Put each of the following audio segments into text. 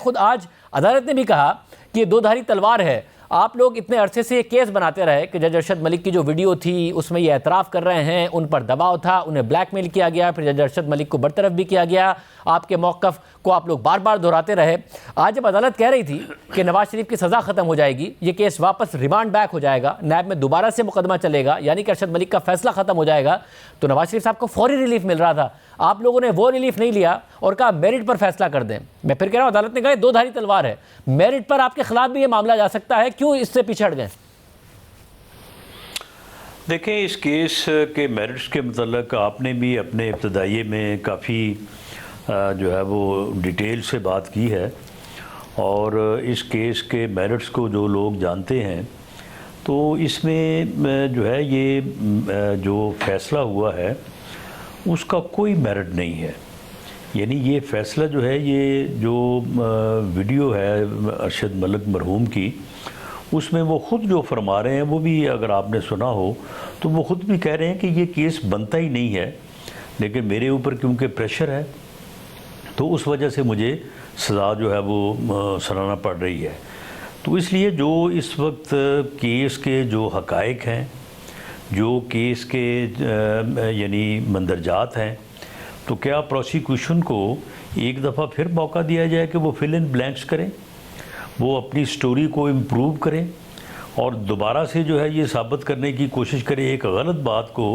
खुद आज अदालत ने भी कहा कि ये दो धारी तलवार है। आप लोग इतने अरसे से ये केस बनाते रहे कि जज अरशद मलिक की जो वीडियो थी उसमें ये एतराफ़ कर रहे हैं, उन पर दबाव था, उन्हें ब्लैकमेल किया गया, फिर जज अरशद मलिक को बरतरफ भी किया गया, आपके मौक़िफ़ को आप लोग बार बार दोहराते रहे। आज जब अदालत कह रही थी कि नवाज शरीफ की सज़ा ख़त्म हो जाएगी, ये केस वापस रिमांड बैक हो जाएगा, नैब में दोबारा से मुकदमा चलेगा, यानी कि अरशद मलिक का फैसला ख़त्म हो जाएगा, तो नवाज शरीफ साहब को फौरी रिलीफ मिल रहा था। आप लोगों ने वो रिलीफ नहीं लिया और कहा मेरिट पर फैसला कर दें। मैं फिर कह रहा हूँ, अदालत ने कहा दो धारी तलवार है, मेरिट पर आपके खिलाफ भी ये मामला जा सकता है, क्यों इससे पीछे हट गए? देखें, इस केस के मेरिट्स के मतलब आपने भी अपने इब्तदाइये में काफ़ी जो है वो डिटेल से बात की है, और इस केस के मेरिट्स को जो लोग जानते हैं तो इसमें जो है ये जो फ़ैसला हुआ है उसका कोई मेरिट नहीं है। यानी ये फ़ैसला जो है, ये जो वीडियो है अरशद मलिक मरहूम की, उसमें वो ख़ुद जो फरमा रहे हैं, वो भी अगर आपने सुना हो तो वो ख़ुद भी कह रहे हैं कि ये केस बनता ही नहीं है, लेकिन मेरे ऊपर क्योंकि प्रेशर है तो उस वजह से मुझे सज़ा जो है वो सुनाना पड़ रही है। तो इसलिए जो इस वक्त केस के जो हक़ाइक़ हैं, जो केस के यानी मंदरजात हैं, तो क्या प्रोसिक्यूशन को एक दफ़ा फिर मौका दिया जाए कि वो फिल इन ब्लैंक्स करें, वो अपनी स्टोरी को इम्प्रूव करें और दोबारा से जो है ये साबित करने की कोशिश करें, एक गलत बात को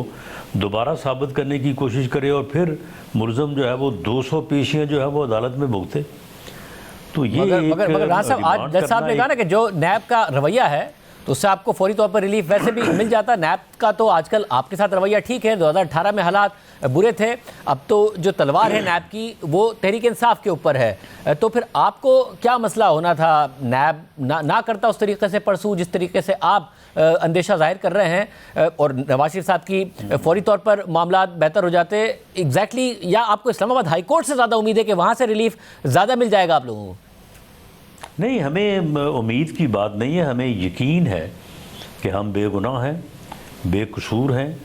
दोबारा साबित करने की कोशिश करें, और फिर मुलज़म जो है वो 200 पेशियाँ जो है वो अदालत में भुगते। तो ये मगर राज साहब, आज जज साहब ने कहा ना कि जो नैब का रवैया है तो उससे आपको फौरी तौर पर रिलीफ वैसे भी मिल जाता। नैब का तो आजकल आपके साथ रवैया ठीक है, 2018 में हालात बुरे थे, अब तो जो तलवार है नैब की वो तहरीक इंसाफ के ऊपर है। तो फिर आपको क्या मसला होना था? नैब ना करता उस तरीके से परसू जिस तरीके से आप अंदेशा जाहिर कर रहे हैं, और नवाज शरीफ साहब की फौरी तौर पर मामला बेहतर हो जाते एग्जैक्टली, या आपको इस्लामाबाद हाई कोर्ट से ज़्यादा उम्मीद है कि वहाँ से रिलीफ ज़्यादा मिल जाएगा आप लोगों को? नहीं, हमें उम्मीद की बात नहीं है, हमें यकीन है कि हम बेगुनाह हैं, बेकसूर हैं,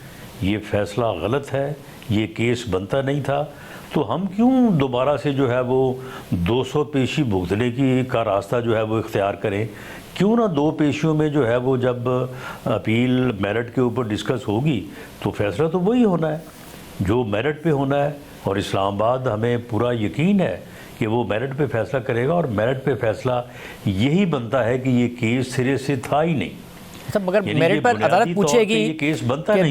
ये फ़ैसला गलत है, ये केस बनता नहीं था, तो हम क्यों दोबारा से जो है वो 200 पेशी भुगतने की का रास्ता जो है वो इख्तियार करें? क्यों ना 2 पेशियों में जो है वो जब अपील मेरिट के ऊपर डिस्कस होगी तो फ़ैसला तो वही होना है जो मेरिट पे होना है, और इस्लामाबाद हमें पूरा यकीन है कि वो मेरिट पे फ़ैसला करेगा, और मेरिट पे फ़ैसला यही बनता है कि ये केस सिरे से था ही नहीं। सब मगर मेरिट पर अदालत पूछेगी कि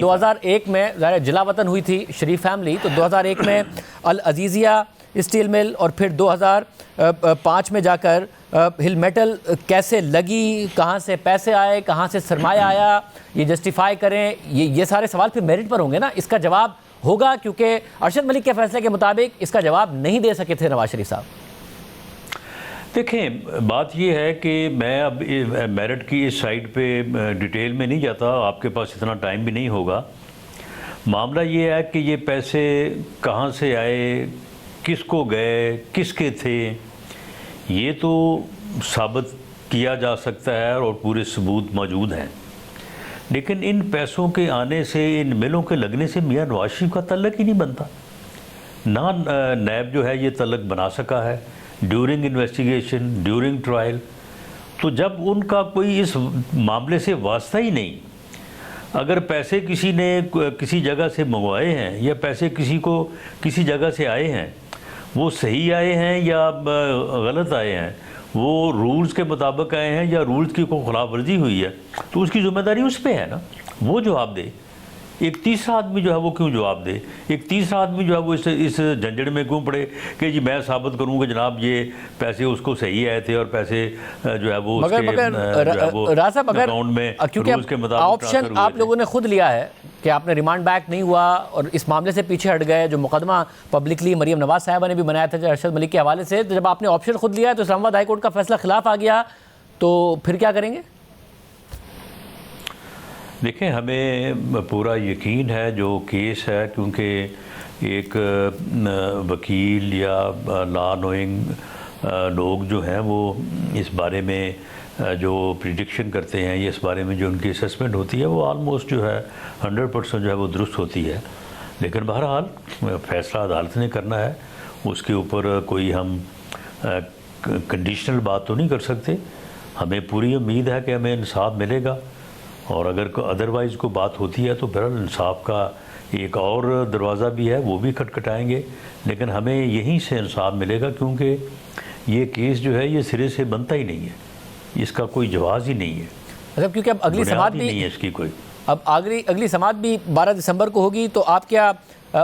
2001 में ज़ाहिर जिला वतन हुई थी शरीफ फैमिली, तो 2001 में अल अजीज़िया स्टील मिल और फिर 2005 में जाकर हिल मेटल कैसे लगी, कहाँ से पैसे आए, कहाँ से सरमाया आया, ये जस्टिफाई करें, ये सारे सवाल फिर मेरिट पर होंगे ना। इसका जवाब होगा, क्योंकि अरशद मलिक के फैसले के मुताबिक इसका जवाब नहीं दे सके थे नवाज शरीफ साहब। देखें, बात यह है कि मैं अब मेरिट की इस साइड पे डिटेल में नहीं जाता, आपके पास इतना टाइम भी नहीं होगा। मामला ये है कि ये पैसे कहाँ से आए, किसको गए, किसके थे, ये तो साबित किया जा सकता है और पूरे सबूत मौजूद हैं, लेकिन इन पैसों के आने से, इन मिलों के लगने से मियां नवाज शरीफ का तल्लक ही नहीं बनता ना। नैब जो है ये तल्लक बना सका है ड्यूरिंग इन्वेस्टिगेशन, ड्यूरिंग ट्रायल। तो जब उनका कोई इस मामले से वास्ता ही नहीं, अगर पैसे किसी ने किसी जगह से मंगवाए हैं या पैसे किसी को किसी जगह से आए हैं, वो सही आए हैं या गलत आए हैं, वो रूल्स के मुताबिक आए हैं या रूल्स की कोई खिलाफ वर्जी हुई है, तो उसकी ज़िम्मेदारी उस पर है ना, वो जवाब दे। एक तीसरा आदमी जो है वो क्यों जवाब दे? एक तीसरा आदमी जो है वो इस झंझट में क्यों पड़े कि जी मैं साबित करूँ कि जनाब ये पैसे उसको सही आए थे और पैसे जो है वो मगर अकाउंट में, क्योंकि ऑप्शन आप लोगों ने खुद लिया है कि आपने रिमांड बैक नहीं हुआ और इस मामले से पीछे हट गए। जो मुकदमा पब्लिकली मरीम नवाज साहिबा ने भी बनाया था अरशद मलिक के हवाले से, तो जब आपने ऑप्शन खुद लिया है तो इस्लामाबाद हाई कोर्ट का फैसला खिलाफ आ गया, तो फिर क्या करेंगे? देखें, हमें पूरा यकीन है जो केस है, क्योंकि एक वकील या लॉ नोइंग लोग जो हैं वो इस बारे में जो प्रिडिक्शन करते हैं या इस बारे में जो उनकी असेसमेंट होती है वो आलमोस्ट जो है 100% जो है वो दुरुस्त होती है। लेकिन बहरहाल फ़ैसला अदालत ने करना है, उसके ऊपर कोई हम कंडीशनल बात तो नहीं कर सकते। हमें पूरी उम्मीद है कि हमें इंसाफ मिलेगा, और अगर अदरवाइज़ को बात होती है तो फिर इंसाफ का एक और दरवाज़ा भी है, वो भी खटखटाएंगे, लेकिन हमें यहीं से इंसाफ मिलेगा, क्योंकि ये केस जो है ये सिरे से बनता ही नहीं है, इसका कोई जवाज़ ही नहीं है। मतलब क्योंकि अब अगली समाअत भी नहीं है इसकी कोई, अब अगली समाअत भी 12 दिसंबर को होगी, तो आप क्या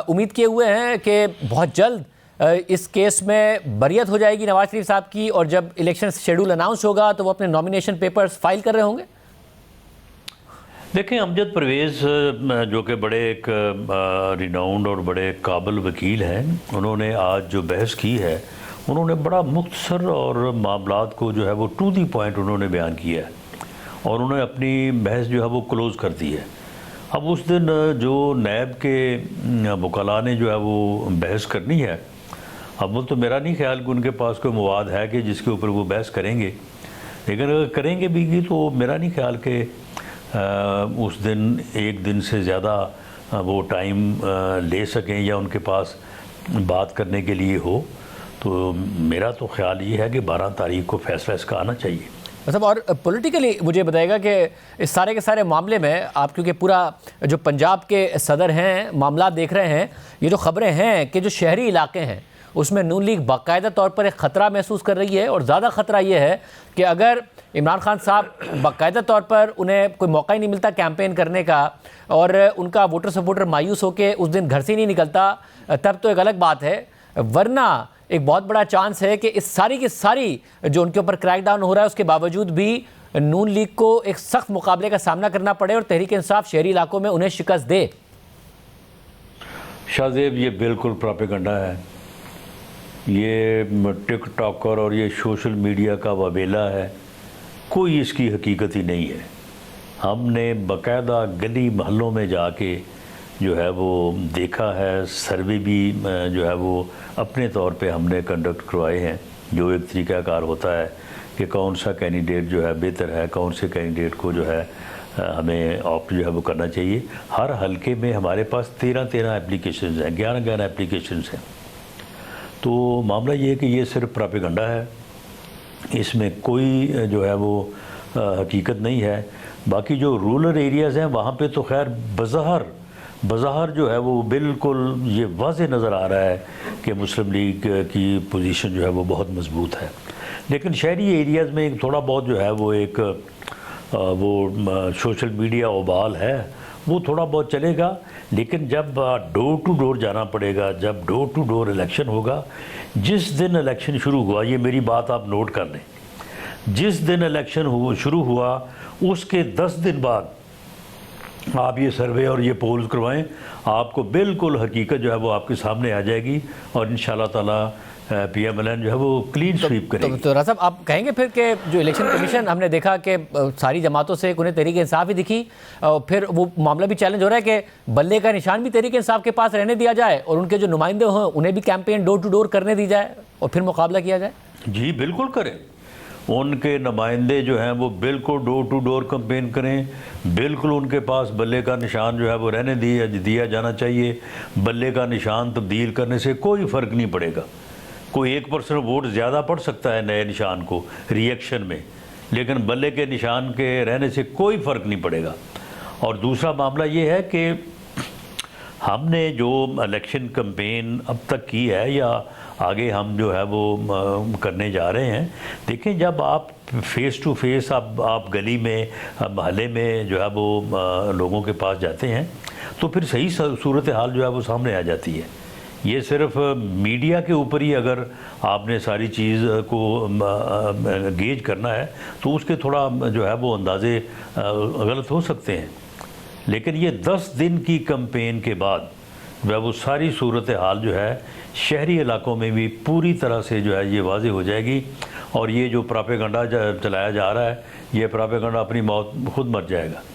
उम्मीद किए हुए हैं कि बहुत जल्द इस केस में बरियत हो जाएगी नवाज शरीफ साहब की, और जब इलेक्शन शेड्यूल अनाउंस होगा तो वो अपने नॉमिनेशन पेपर्स फाइल कर रहे होंगे? देखें, अमजद परवेज़ जो कि बड़े एक रिनाउंड और बड़े काबिल वकील हैं, उन्होंने आज जो बहस की है, उन्होंने बड़ा मुख्तसर और मामलात को जो है वो टू दी पॉइंट उन्होंने बयान किया है, और उन्होंने अपनी बहस जो है वो क्लोज़ कर दी है। अब उस दिन जो नैब के वकला ने जो है वो बहस करनी है, अब वो तो मेरा नहीं ख्याल कि उनके पास कोई मवाद है कि जिसके ऊपर वो बहस करेंगे, लेकिन अगर करेंगे भी तो मेरा नहीं ख्याल कि उस दिन एक दिन से ज़्यादा वो टाइम ले सकें या उनके पास बात करने के लिए हो। तो मेरा तो ख्याल ये है कि 12 तारीख को फैसला इसका आना चाहिए। मतलब और पॉलिटिकली मुझे बताइएगा कि इस सारे के सारे मामले में आप, क्योंकि पूरा जो पंजाब के सदर हैं मामला देख रहे हैं, ये जो खबरें हैं कि जो शहरी इलाके हैं उसमें नून लीग बाकायदा तौर पर एक ख़तरा महसूस कर रही है, और ज़्यादा ख़तरा ये है कि अगर इमरान खान साहब बाकायदा तौर पर उन्हें कोई मौका ही नहीं मिलता कैंपेन करने का, और उनका वोटर सपोर्टर मायूस होकर उस दिन घर से ही नहीं निकलता, तब तो एक अलग बात है। वरना एक बहुत बड़ा चांस है कि इस सारी की सारी जो उनके ऊपर क्रैकडाउन हो रहा है उसके बावजूद भी नून लीग को एक सख्त मुकाबले का सामना करना पड़े और तहरीक इंसाफ शहरी इलाकों में उन्हें शिकस्त दे। शाहजेब, ये बिल्कुल प्रोपेगेंडा है, ये टिकटॉकर और ये सोशल मीडिया का वबेला है, कोई इसकी हकीकत ही नहीं है। हमने बाकायदा गली महलों में जाके जो है वो देखा है, सर्वे भी जो है वो अपने तौर पे हमने कंडक्ट करवाए हैं, जो एक तरीक़ाकार होता है कि कौन सा कैंडिडेट जो है बेहतर है, कौन से कैंडिडेट को जो है हमें ऑप्ट जो है वो करना चाहिए। हर हलके में हमारे पास 13 एप्लीकेशंस हैं, 11 एप्लीकेशंस हैं। तो मामला ये है कि ये सिर्फ प्रोपेगेंडा है, इसमें कोई जो है वो हकीकत नहीं है। बाकी जो रूरल एरियाज़ हैं वहाँ पे तो खैर बज़ाहर जो है वो बिल्कुल ये वाज़े नज़र आ रहा है कि मुस्लिम लीग की पोजीशन जो है वो बहुत मजबूत है। लेकिन शहरी एरियाज़ में एक थोड़ा बहुत जो है वो एक वो सोशल मीडिया उबाल है, वो थोड़ा बहुत चलेगा। लेकिन जब डोर टू डोर जाना पड़ेगा, जब डोर टू डोर इलेक्शन होगा, जिस दिन इलेक्शन शुरू हुआ, ये मेरी बात आप नोट कर लें, जिस दिन इलेक्शन शुरू हुआ उसके 10 दिन बाद आप ये सर्वे और ये पोल्स करवाएं, आपको बिल्कुल हकीकत जो है वो आपके सामने आ जाएगी, और इंशाल्लाह ताला PMLN जो है वो क्लीन स्वीप करेगी। तो राजा साहब, आप कहेंगे फिर कि जो इलेक्शन कमीशन हमने देखा कि सारी जमातों से उन्हें तहरीक इंसाफ ही दिखी, और फिर वो मामला भी चैलेंज हो रहा है कि बल्ले का निशान भी तहरीक इंसाफ के पास रहने दिया जाए और उनके जो नुमाइंदे हों उन्हें भी कैंपेन डोर टू डोर करने दी जाए और फिर मुकाबला किया जाए? जी बिल्कुल करें, उनके नुमाइंदे जो हैं वो बिल्कुल डोर टू डोर कैंपेन करें, बिल्कुल उनके पास बल्ले का निशान जो है वो रहने दिया जाना चाहिए। बल्ले का निशान तब्दील करने से कोई फ़र्क नहीं पड़ेगा, कोई 1% वोट ज़्यादा पड़ सकता है नए निशान को रिएक्शन में, लेकिन बल्ले के निशान के रहने से कोई फ़र्क नहीं पड़ेगा। और दूसरा मामला ये है कि हमने जो इलेक्शन कैंपेन अब तक की है या आगे हम जो है वो करने जा रहे हैं, देखें जब आप फेस टू फेस आप गली में महल्ले में जो है वो लोगों के पास जाते हैं तो फिर सही सूरत हाल जो है वो सामने आ जाती है। ये सिर्फ मीडिया के ऊपर ही अगर आपने सारी चीज़ को गेज करना है तो उसके थोड़ा जो है वो अंदाज़े गलत हो सकते हैं, लेकिन ये 10 दिन की कैंपेन के बाद वह वो सारी सूरत हाल जो है शहरी इलाकों में भी पूरी तरह से जो है ये वाज़े हो जाएगी, और ये जो प्रोपेगेंडा चलाया जा रहा है ये प्रोपेगेंडा अपनी मौत खुद मर जाएगा।